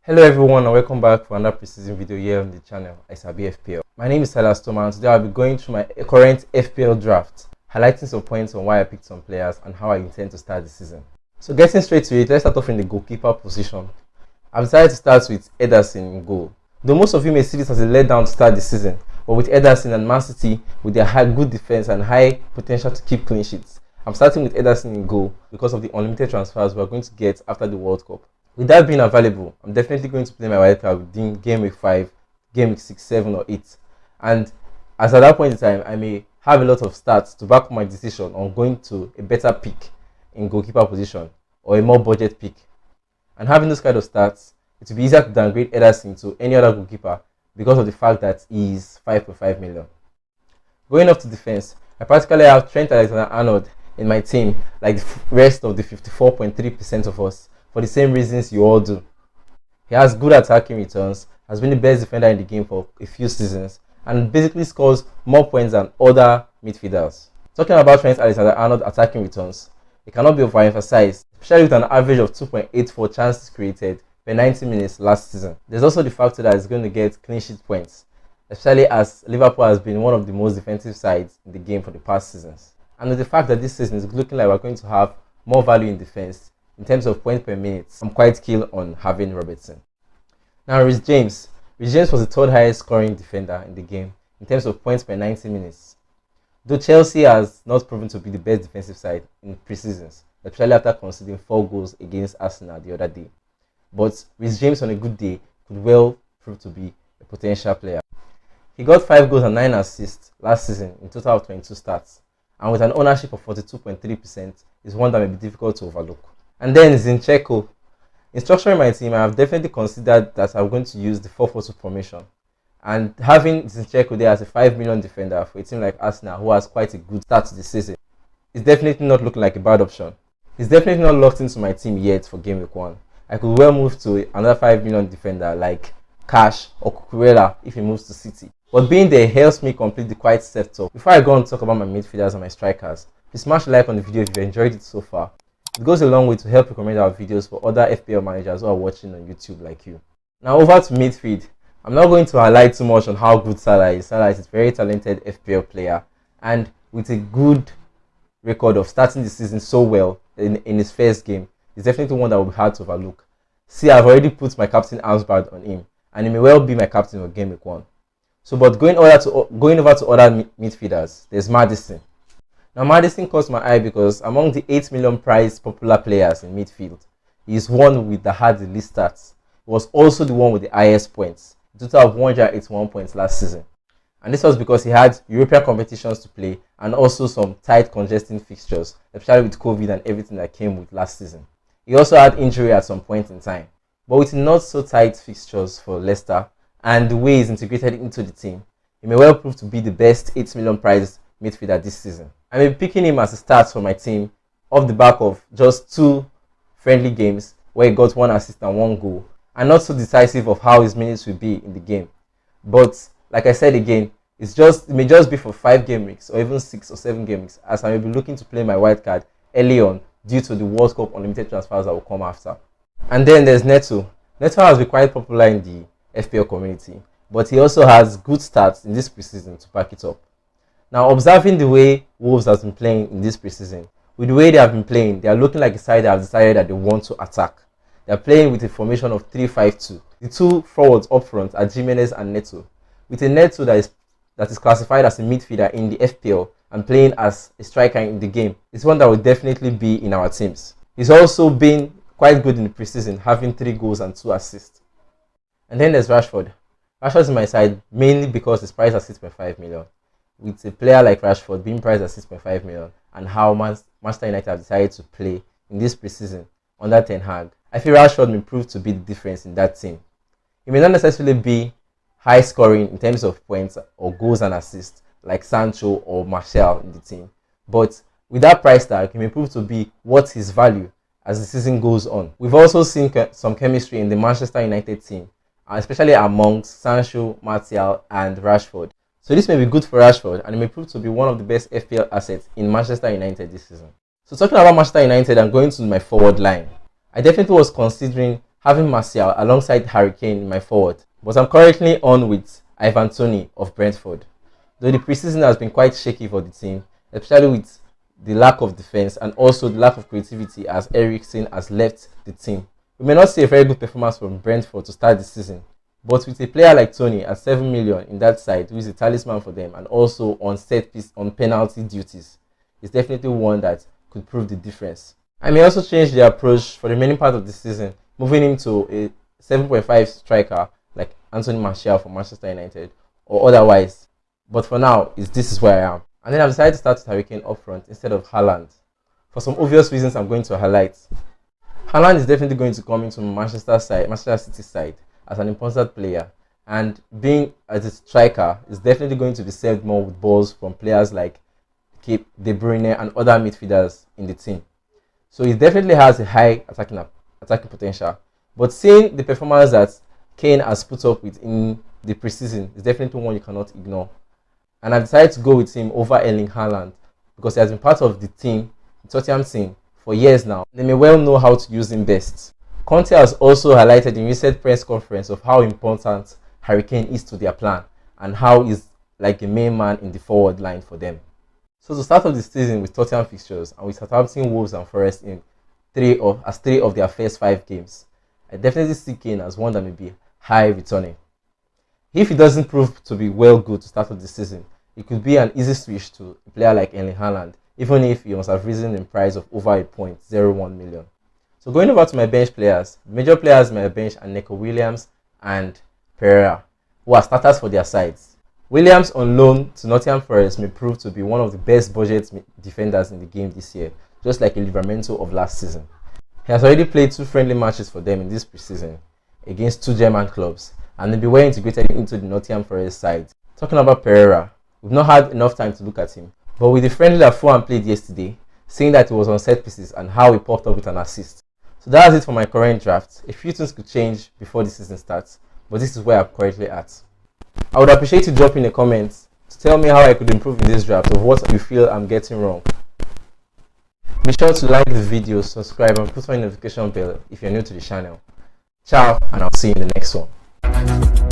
Hello everyone and welcome back for another preseason video here on the channel. I Sabi FPL. My name is Silas Thomas. Today I'll be going through my current FPL draft, highlighting some points on why I picked some players and how I intend to start the season. So getting straight to it, let's start off in the goalkeeper position. I've decided to start with Ederson in goal. Though most of you may see this as a letdown to start the season, but with Ederson and Man City, with their good defense and high potential to keep clean sheets, I'm starting with Ederson in goal because of the unlimited transfers we're going to get after the World Cup. With that being available, I'm definitely going to play my wildcard within Game Week 5, Game Week 6, 7 or 8. And as at that point in time, I may have a lot of stats to back up my decision on going to a better pick in goalkeeper position or a more budget pick. And having those kind of stats, it will be easier to downgrade Ederson to any other goalkeeper because of the fact that he is 5.5 million. Going up to defense, I practically have Trent Alexander-Arnold in my team like the rest of the 54.3% of us, for the same reasons you all do. He has good attacking returns, has been the best defender in the game for a few seasons, and basically scores more points than other midfielders. Talking about Trent Alexander-Arnold attacking returns, it cannot be overemphasized, especially with an average of 2.84 chances created per 90 minutes last season. There's also the factor that he's going to get clean sheet points, especially as Liverpool has been one of the most defensive sides in the game for the past seasons. And with the fact that this season is looking like we're going to have more value in defense, in terms of points per minute, I'm quite keen on having Robertson. Now, Reece James was the third highest scoring defender in the game in terms of points per 90 minutes. Though Chelsea has not proven to be the best defensive side in pre-seasons, especially after conceding 4 goals against Arsenal the other day. But Reece James on a good day could well prove to be a potential player. He got 5 goals and 9 assists last season in total of 22 starts, and with an ownership of 42.3%, is one that may be difficult to overlook. And then Zinchenko. In structuring my team, I have definitely considered that I'm going to use the 4-4-2 formation. And having Zinchenko there as a 5 million defender for a team like Arsenal, who has quite a good start to the season, is definitely not looking like a bad option. He's definitely not locked into my team yet for Game Week 1. I could well move to another 5 million defender like Cash or Cucurella if he moves to City. But being there helps me complete the quiet setup. Before I go on to talk about my midfielders and my strikers, please smash a like on the video if you've enjoyed it so far. It goes a long way to help recommend our videos for other FPL managers who are watching on YouTube like you. Now over to midfield. I'm not going to highlight too much on how good Salah is. Salah is a very talented FPL player and with a good record of starting the season so well in his first game, it's definitely one that will be hard to overlook. See, I've already put my captain armband on him and he may well be my captain for Game Week 1. So, but going over to other midfielders, there's Maddison. Now, Maddison caught my eye because among the 8 million prize popular players in midfield, he is one with that had the least stats. He was also the one with the highest points, a total of 181 points last season. And this was because he had European competitions to play and also some tight congesting fixtures, especially with COVID and everything that came with last season. He also had injury at some point in time. But with not so tight fixtures for Leicester and the way he's integrated into the team, he may well prove to be the best 8 million prize midfielder this season. I may be picking him as a start for my team off the back of just 2 friendly games where he got 1 assist and 1 goal, and not so decisive of how his minutes will be in the game. But like I said again, it may just be for 5 game weeks or even 6 or 7 game weeks, as I may be looking to play my wild card early on due to the World Cup unlimited transfers that will come after. And then there's Neto. Neto has been quite popular in the FPL community, but he also has good stats in this preseason to back it up. Now, observing the way Wolves has been playing in this preseason, with the way they have been playing, they are looking like a side that have decided that they want to attack. They are playing with a formation of 3-5-2. The 2 forwards up front are Jimenez and Neto. With a Neto that is classified as a midfielder in the FPL and playing as a striker in the game, it's one that will definitely be in our teams. He's also been quite good in the preseason, having 3 goals and 2 assists. And then there's Rashford. Rashford's in my side mainly because his price is 6.5 million. With a player like Rashford being priced at 6.5 million and how Manchester United have decided to play in this preseason under Ten Hag, I feel Rashford may prove to be the difference in that team. He may not necessarily be high scoring in terms of points or goals and assists like Sancho or Martial in the team, but with that price tag, he may prove to be what his value as the season goes on. We've also seen some chemistry in the Manchester United team, especially amongst Sancho, Martial and Rashford. So this may be good for Rashford and it may prove to be one of the best FPL assets in Manchester United this season. So talking about Manchester United and going to my forward line, I definitely was considering having Martial alongside Harry Kane in my forward, but I'm currently on with Ivan Toney of Brentford. Though the preseason has been quite shaky for the team, especially with the lack of defense and also the lack of creativity as Eriksen has left the team. We may not see a very good performance from Brentford to start the season, but with a player like Toney at 7 million in that side, who is a talisman for them and also on set piece on penalty duties, is definitely one that could prove the difference. I may also change the approach for the remaining part of the season, moving him to a 7.5 striker like Anthony Martial for Manchester United or otherwise. But for now, this is where I am. And then I've decided to start with Harry Kane up front instead of Haaland. For some obvious reasons I'm going to highlight. Haaland is definitely going to come into Manchester City side as an important player. And being as a striker is definitely going to be served more with balls from players like De Bruyne and other midfielders in the team. So he definitely has a high attacking potential. But seeing the performance that Kane has put up with in the preseason is definitely one you cannot ignore. And I decided to go with him over Erling Haaland because he has been part of the team, the Tottenham team, for years now. They may well know how to use him best. Conte has also highlighted in recent press conference of how important Harry Kane is to their plan and how he's like the main man in the forward line for them. So to start off the season with Tottenham fixtures and with Southampton, Wolves and Forest in three of their first 5 games, I definitely see Kane as one that may be high returning. If he doesn't prove to be well good to start off the season, it could be an easy switch to a player like Erling Haaland, even if he must have risen in price of over 1.01 million. So going over to my bench players, major players in my bench are Neco Williams and Pereira, who are starters for their sides. Williams on loan to Nottingham Forest may prove to be one of the best budget defenders in the game this year, just like a Livramento of last season. He has already played 2 friendly matches for them in this preseason against 2 German clubs, and will be well integrated into the Nottingham Forest side. Talking about Pereira, we've not had enough time to look at him, but with the friendly that Fulham played yesterday, seeing that he was on set pieces and how he popped up with an assist. So that's it for my current draft. A few things could change before the season starts, but this is where I'm currently at. I would appreciate you dropping a comment to tell me how I could improve in this draft or what you feel I'm getting wrong. Be sure to like the video, subscribe and put on the notification bell if you're new to the channel. Ciao, and I'll see you in the next one.